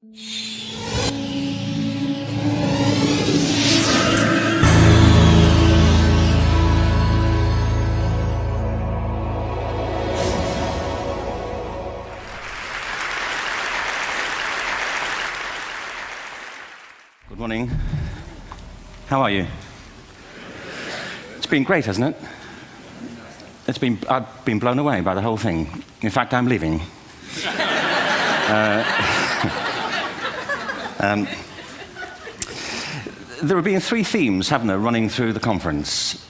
Good morning. How are you? It's been great, hasn't it? I've been blown away by the whole thing. In fact, I'm leaving. There have been three themes, haven't there, running through the conference,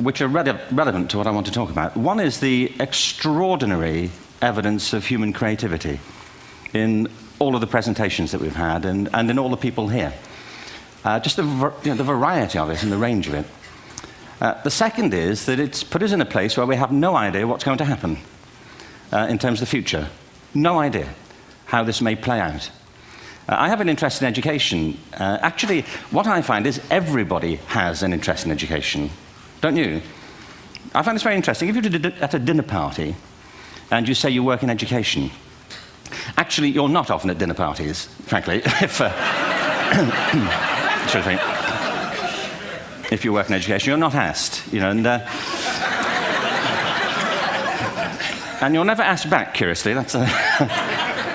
which are relevant to what I want to talk about. One is the extraordinary evidence of human creativity in all of the presentations that we've had and in all the people here. Just the variety of it and the range of it. The second is that it's put us in a place where we have no idea what's going to happen in terms of the future. No idea how this may play out. I have an interest in education. Actually, what I find is everybody has an interest in education. Don't you? I find this very interesting. If you're at a dinner party and you say you work in education, actually, you're not often at dinner parties, frankly, if you work in education, you're not asked, and you're never asked back, curiously. That's I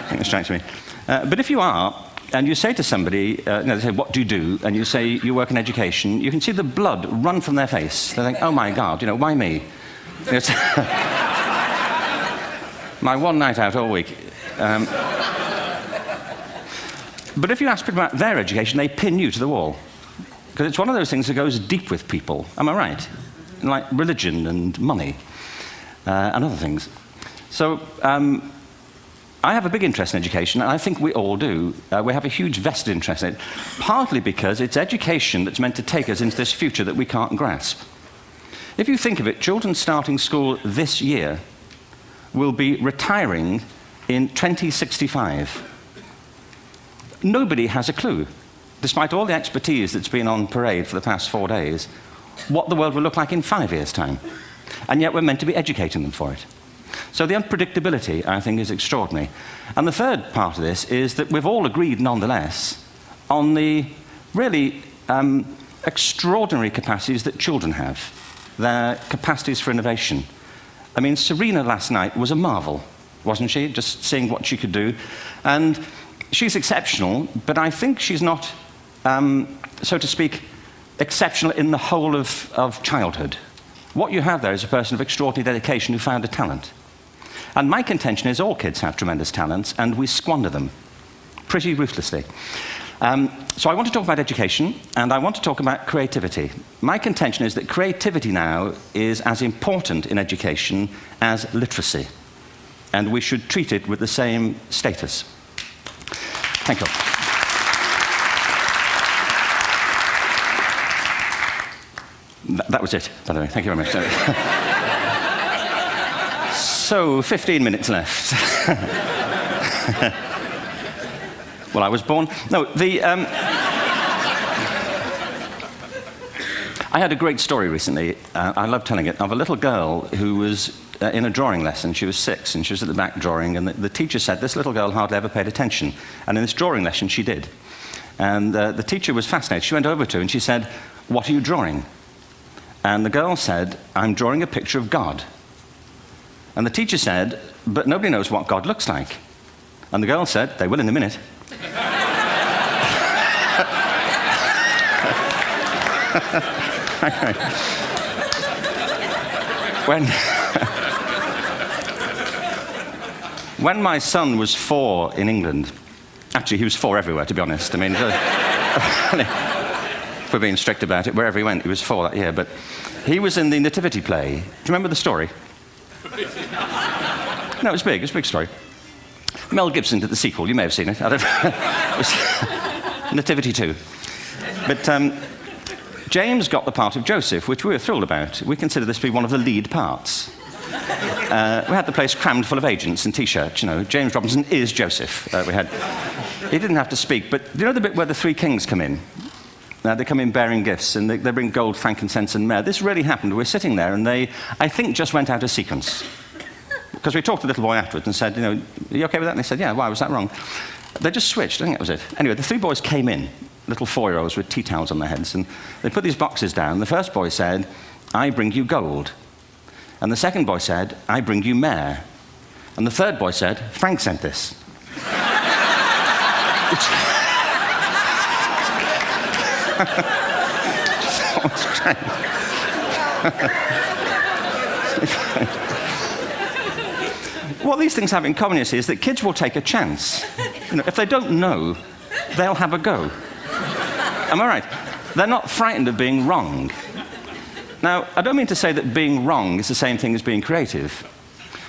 think that strikes me. But if you are, and you say to somebody, they say, what do you do? And you say, you work in education, you can see the blood run from their face. They think, oh my God, why me? It's my one night out all week. But if you ask people about their education, they pin you to the wall. Because it's one of those things that goes deep with people. Am I right? Like religion and money and other things. So I have a big interest in education, and I think we all do. We have a huge vested interest in it, partly because it's education that's meant to take us into this future that we can't grasp. If you think of it, children starting school this year will be retiring in 2065. Nobody has a clue, despite all the expertise that's been on parade for the past 4 days, what the world will look like in 5 years' time. And yet we're meant to be educating them for it. So the unpredictability, I think, is extraordinary. And the third part of this is that we've all agreed, nonetheless, on the really extraordinary capacities that children have, their capacities for innovation. I mean, Serena last night was a marvel, wasn't she? Just seeing what she could do. And she's exceptional, but I think she's not, so to speak, exceptional in the whole of childhood. What you have there is a person of extraordinary dedication who found a talent. And my contention is all kids have tremendous talents, and we squander them pretty ruthlessly. So I want to talk about education, and I want to talk about creativity. My contention is that creativity now is as important in education as literacy, and we should treat it with the same status. Thank you. That was it, by the way. Thank you very much. So, 15 minutes left. Well, I was born... No, I had a great story recently, I love telling it, of a little girl who was in a drawing lesson. She was 6, and she was at the back drawing, and the teacher said this little girl hardly ever paid attention. And in this drawing lesson, she did. And the teacher was fascinated. She went over to her and she said, "What are you drawing?" And the girl said, "I'm drawing a picture of God." And the teacher said, "But nobody knows what God looks like." And the girl said, "They will in a minute." When my son was 4 in England, actually he was 4 everywhere, to be honest. I mean, if we're being strict about it, wherever he went, he was 4 that year. But he was in the Nativity play. Do you remember the story? No, it was big. It was a big story. Mel Gibson did the sequel. You may have seen it. I don't know. It was Nativity 2. But James got the part of Joseph, which we were thrilled about. We consider this to be one of the lead parts. We had the place crammed full of agents in T-shirts, James Robinson is Joseph. He didn't have to speak, but you know the bit where the 3 kings come in? They come in bearing gifts, and they bring gold, frankincense, and myrrh. This really happened. We're sitting there, and they, I think, just went out of sequence. Because we talked to the little boy afterwards and said, are you okay with that? And they said, yeah, why was that wrong? They just switched, I think that was it. Anyway, the 3 boys came in, little 4-year-olds with tea towels on their heads, and they put these boxes down. The first boy said, "I bring you gold." And the second boy said, "I bring you mare." And the third boy said, "Frank sent this." What these things have in common, you see, is that kids will take a chance. If they don't know, they'll have a go. Am I right? They're not frightened of being wrong. Now, I don't mean to say that being wrong is the same thing as being creative.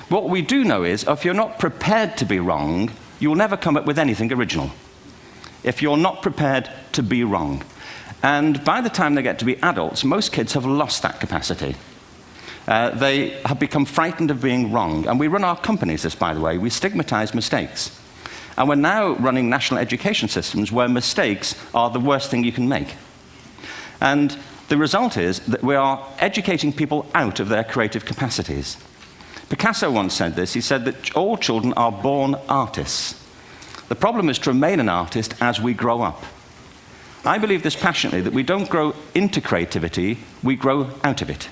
What we do know is, if you're not prepared to be wrong, you will never come up with anything original. If you're not prepared to be wrong. And by the time they get to be adults, most kids have lost that capacity. They have become frightened of being wrong. And we run our companies this, by the way. We stigmatize mistakes. And we're now running national education systems where mistakes are the worst thing you can make. And the result is that we are educating people out of their creative capacities. Picasso once said this. He said that all children are born artists. The problem is to remain an artist as we grow up. I believe this passionately, that we don't grow into creativity, we grow out of it.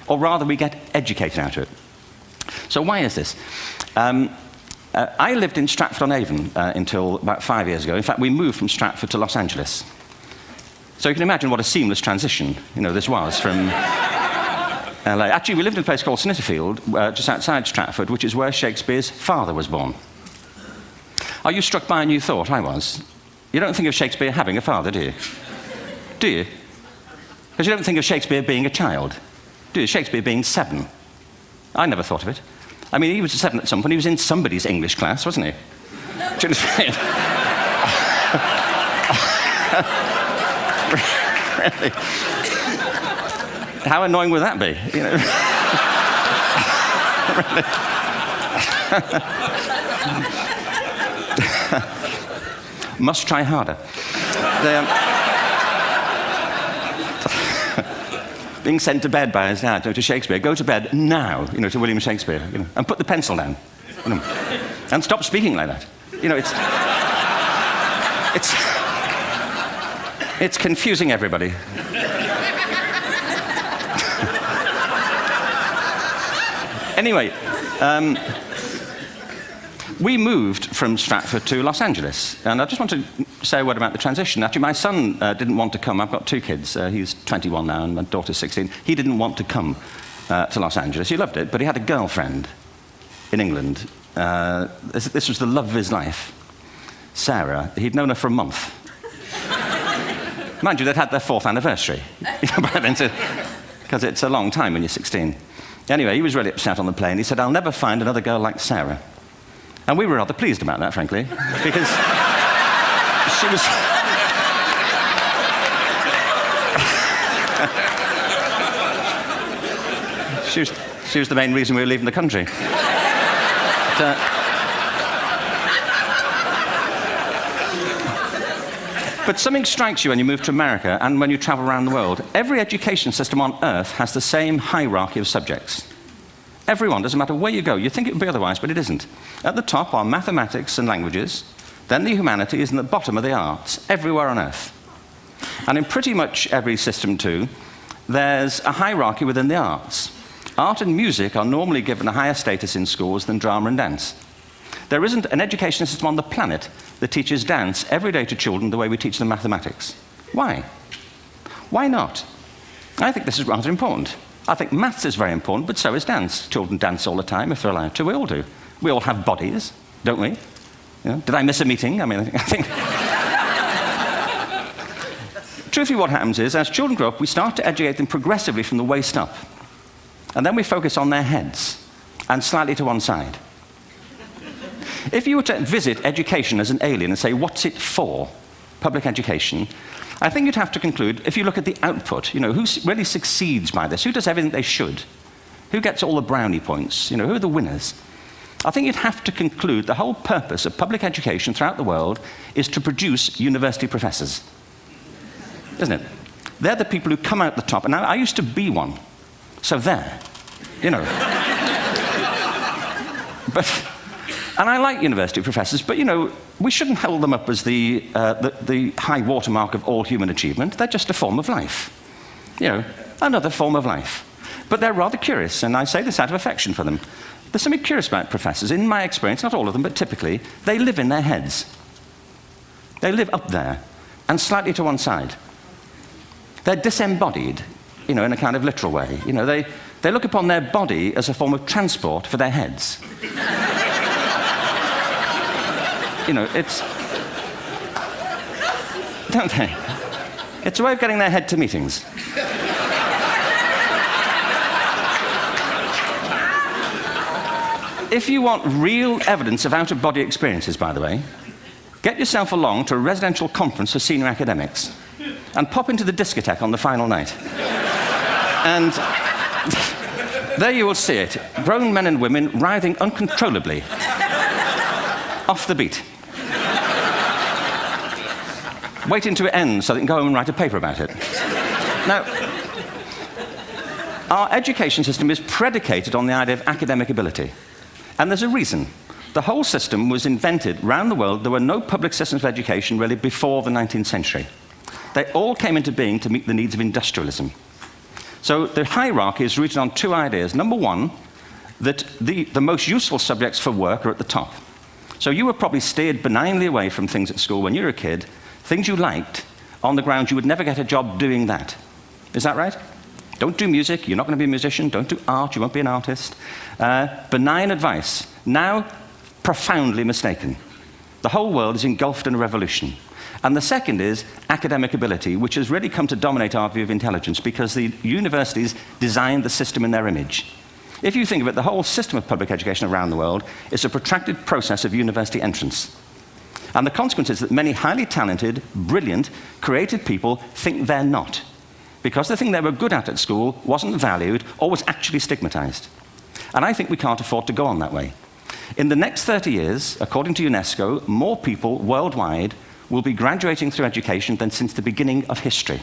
Or rather, we get educated out of it. So why is this? I lived in Stratford-on-Avon until about 5 years ago. In fact, we moved from Stratford to Los Angeles. So you can imagine what a seamless transition this was from LA. Actually, we lived in a place called Snitterfield, just outside Stratford, which is where Shakespeare's father was born. Are you struck by a new thought? I was. You don't think of Shakespeare having a father, do you? Do you? Because you don't think of Shakespeare being a child, do you? Shakespeare being 7. I never thought of it. I mean, he was 7 at some point. He was in somebody's English class, wasn't he? Really? How annoying would that be? Must try harder. Being sent to bed by his dad, to Shakespeare. Go to bed now, to William Shakespeare, and put the pencil down, and stop speaking like that. It's confusing everybody. Anyway, we moved from Stratford to Los Angeles, and I just want to say a word about the transition. Actually, my son didn't want to come. I've got 2 kids. He's 21 now, and my daughter's 16. He didn't want to come to Los Angeles. He loved it, but he had a girlfriend in England. This was the love of his life, Sarah. He'd known her for a month. Mind you, they'd had their 4th anniversary by then, because it's a long time when you're 16. Anyway, he was really upset on the plane. He said, "I'll never find another girl like Sarah." And we were rather pleased about that, frankly, because she was... she was the main reason we were leaving the country. But something strikes you when you move to America and when you travel around the world. Every education system on Earth has the same hierarchy of subjects. Everyone, doesn't matter where you go. You think it would be otherwise, but it isn't. At the top are mathematics and languages, then the humanities, and at the bottom are the arts, everywhere on Earth. And in pretty much every system, too, there's a hierarchy within the arts. Art and music are normally given a higher status in schools than drama and dance. There isn't an education system on the planet that teaches dance every day to children the way we teach them mathematics. Why? Why not? I think this is rather important. I think maths is very important, but so is dance. Children dance all the time if they're allowed to. We all do. We all have bodies, don't we? Did I miss a meeting? I mean, I think... Truthfully, what happens is, as children grow up, we start to educate them progressively from the waist up. And then we focus on their heads, and slightly to one side. If you were to visit education as an alien and say, what's it for, public education, I think you'd have to conclude, if you look at the output, who really succeeds by this, who does everything they should, who gets all the brownie points, who are the winners, I think you'd have to conclude the whole purpose of public education throughout the world is to produce university professors, isn't it? They're the people who come out the top, and I used to be one, so there, And I like university professors, but, you know, we shouldn't hold them up as the high watermark of all human achievement. They're just a form of life. You know, another form of life. But they're rather curious, and I say this out of affection for them. There's something curious about professors. In my experience, not all of them, but typically, they live in their heads. They live up there, and slightly to one side. They're disembodied, you know, in a kind of literal way. You know, they look upon their body as a form of transport for their heads. You know, it's... Don't they? It's a way of getting their head to meetings. If you want real evidence of out-of-body experiences, by the way, get yourself along to a residential conference for senior academics and pop into the discotheque on the final night. And there you will see it. Grown men and women writhing uncontrollably off the beat. Waiting till it ends so they can go home and write a paper about it. Now, our education system is predicated on the idea of academic ability. And there's a reason. The whole system was invented around the world. There were no public systems of education really before the 19th century. They all came into being to meet the needs of industrialism. So the hierarchy is rooted on two ideas. Number one, that the most useful subjects for work are at the top. So you were probably steered benignly away from things at school when you were a kid, things you liked, on the grounds you would never get a job doing that. Is that right? Don't do music, you're not going to be a musician. Don't do art, you won't be an artist. Benign advice. Now, profoundly mistaken. The whole world is engulfed in a revolution. And the second is academic ability, which has really come to dominate our view of intelligence because the universities designed the system in their image. If you think of it, the whole system of public education around the world is a protracted process of university entrance. And the consequence is that many highly talented, brilliant, creative people think they're not, because the thing they were good at school wasn't valued or was actually stigmatized. And I think we can't afford to go on that way. In the next 30 years, according to UNESCO, more people worldwide will be graduating through education than since the beginning of history.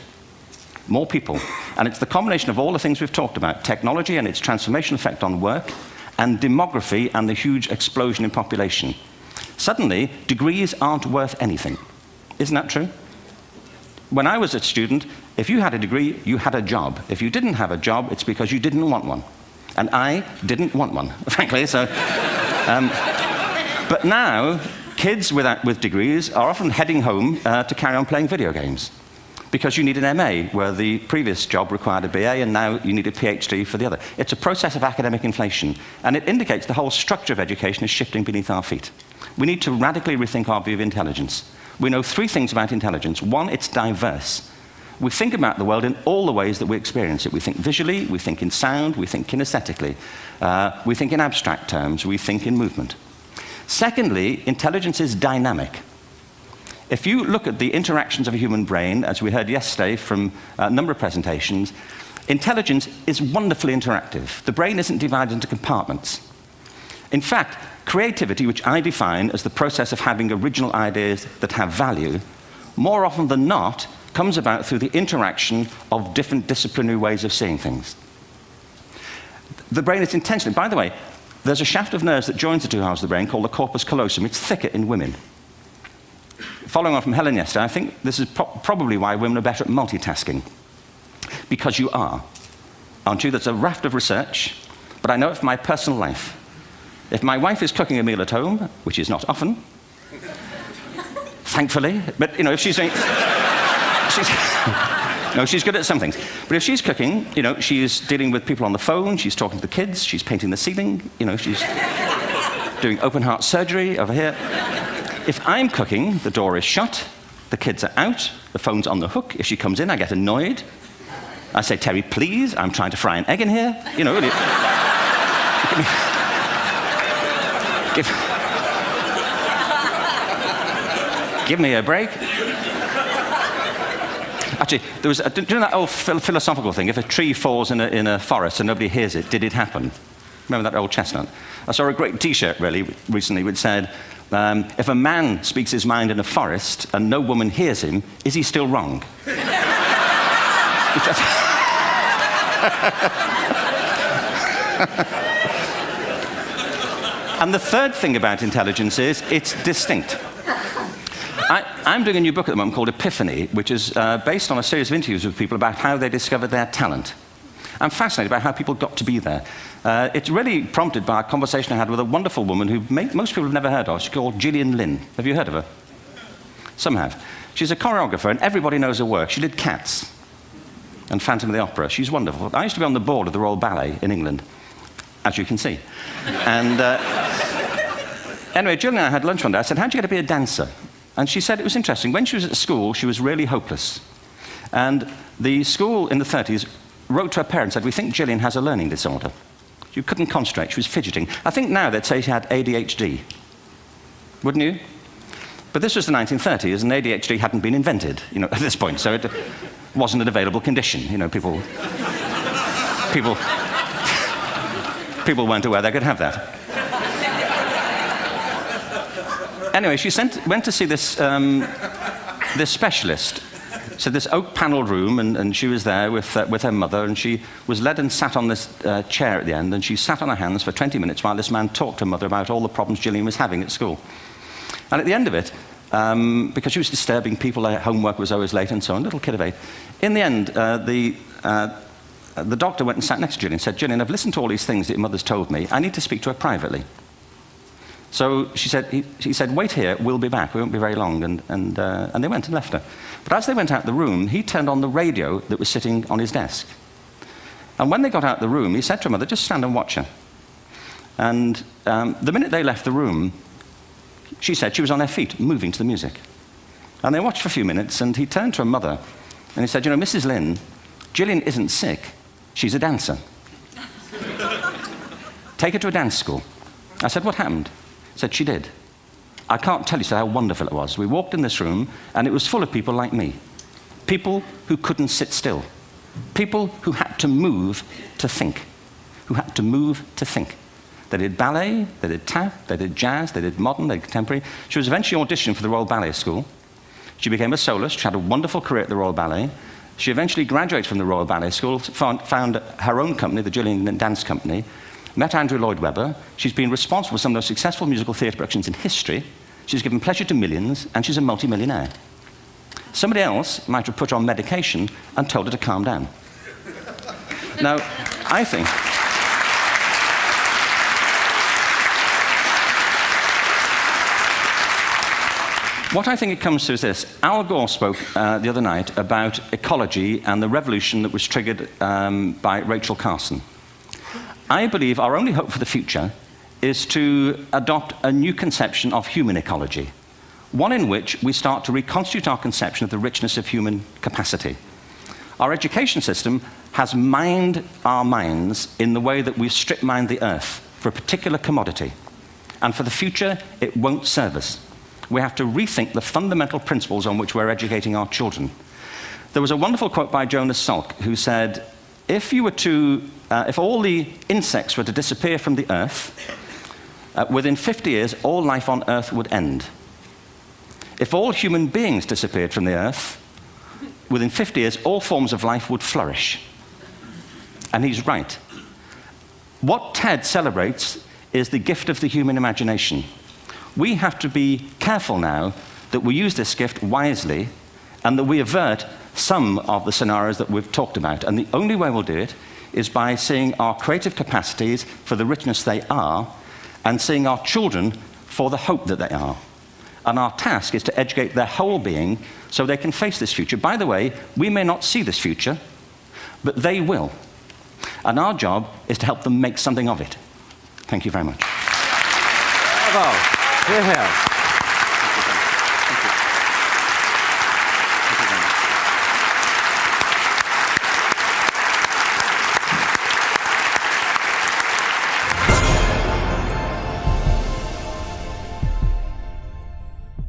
More people. And it's the combination of all the things we've talked about, technology and its transformational effect on work, and demography and the huge explosion in population. Suddenly, degrees aren't worth anything. Isn't that true? When I was a student, if you had a degree, you had a job. If you didn't have a job, it's because you didn't want one. And I didn't want one, frankly. So, but now, kids with degrees are often heading home to carry on playing video games because you need an MA, where the previous job required a BA, and now you need a PhD for the other. It's a process of academic inflation, and it indicates the whole structure of education is shifting beneath our feet. We need to radically rethink our view of intelligence. We know three things about intelligence. One, it's diverse. We think about the world in all the ways that we experience it. We think visually, we think in sound, we think kinesthetically, we think in abstract terms, we think in movement. Secondly, intelligence is dynamic. If you look at the interactions of a human brain, as we heard yesterday from a number of presentations, intelligence is wonderfully interactive. The brain isn't divided into compartments. In fact, creativity, which I define as the process of having original ideas that have value, more often than not, comes about through the interaction of different disciplinary ways of seeing things. The brain is intentionally, by the way, there's a shaft of nerves that joins the two halves of the brain called the corpus callosum. It's thicker in women. Following on from Helen yesterday, I think this is probably why women are better at multitasking. Because you are, aren't you? There's a raft of research, but I know it from my personal life. If my wife is cooking a meal at home, which is not often, thankfully, but you know, if she's doing... No, she's good at some things. But if she's cooking, you know, she's dealing with people on the phone, she's talking to the kids, she's painting the ceiling, you know, she's doing open heart surgery over here. If I'm cooking, the door is shut, the kids are out, the phone's on the hook. If she comes in, I get annoyed. I say, Terry, please, I'm trying to fry an egg in here. You know, give me a break. Actually, there was do you know that old philosophical thing? If a tree falls in a forest and nobody hears it, did it happen? Remember that old chestnut? I saw a great T-shirt really recently which said, if a man speaks his mind in a forest and no woman hears him, is he still wrong? And the third thing about intelligence is it's distinct. I'm doing a new book at the moment called Epiphany, which is based on a series of interviews with people about how they discovered their talent. I'm fascinated by how people got to be there. It's really prompted by a conversation I had with a wonderful woman who most people have never heard of. She's called Gillian Lynn. Have you heard of her? Some have. She's a choreographer, and everybody knows her work. She did Cats and Phantom of the Opera. She's wonderful. I used to be on the board of the Royal Ballet in England, as you can see. And anyway, Jill and I had lunch one day. I said, how'd you get to be a dancer? And she said it was interesting. When she was at school, she was really hopeless. And the school in the 30s wrote to her parents and said, we think Gillian has a learning disorder. She couldn't concentrate. She was fidgeting. I think now they'd say she had ADHD. Wouldn't you? But this was the 1930s, and ADHD hadn't been invented, at this point. So it wasn't an available condition. People weren't aware they could have that. Anyway, she went to see this specialist. So this oak-panelled room, and she was there with her mother, and she was led and sat on this chair at the end, and she sat on her hands for 20 minutes while this man talked to her mother about all the problems Gillian was having at school. And at the end of it, because she was disturbing people, her homework was always late and so on, little kid of 8, in the end, the doctor went and sat next to Gillian and said, Gillian, I've listened to all these things that your mother's told me. I need to speak to her privately. So he said, wait here, we'll be back. We won't be very long. And they went and left her. But as they went out the room, he turned on the radio that was sitting on his desk. And when they got out the room, he said to her mother, just stand and watch her. And the minute they left the room, she said she was on her feet, moving to the music. And they watched for a few minutes, and he turned to her mother, and he said, Mrs. Lynn, Gillian isn't sick. She's a dancer. Take her to a dance school. I said, what happened? He said, she did. I can't tell you how wonderful it was. We walked in this room, and it was full of people like me. People who couldn't sit still. People who had to move to think. Who had to move to think. They did ballet, they did tap, they did jazz, they did modern, they did contemporary. She was eventually auditioned for the Royal Ballet School. She became a soloist. She had a wonderful career at the Royal Ballet. She eventually graduated from the Royal Ballet School, found her own company, the Gillian Dance Company, met Andrew Lloyd Webber. She's been responsible for some of the most successful musical theatre productions in history. She's given pleasure to millions, and she's a multi-millionaire. Somebody else might have put her on medication and told her to calm down. Now, I think... What I think it comes to is this. Al Gore spoke the other night about ecology and the revolution that was triggered by Rachel Carson. I believe our only hope for the future is to adopt a new conception of human ecology, one in which we start to reconstitute our conception of the richness of human capacity. Our education system has mined our minds in the way that we've strip-mined the earth for a particular commodity, and for the future, it won't serve us. We have to rethink the fundamental principles on which we're educating our children. There was a wonderful quote by Jonas Salk, who said, if all the insects were to disappear from the earth, within 50 years, all life on earth would end. If all human beings disappeared from the earth, within 50 years, all forms of life would flourish. And he's right. What TED celebrates is the gift of the human imagination. We have to be careful now that we use this gift wisely and that we avert some of the scenarios that we've talked about. And the only way we'll do it is by seeing our creative capacities for the richness they are and seeing our children for the hope that they are. And our task is to educate their whole being so they can face this future. By the way, we may not see this future, but they will. And our job is to help them make something of it. Thank you very much. Bravo. Here.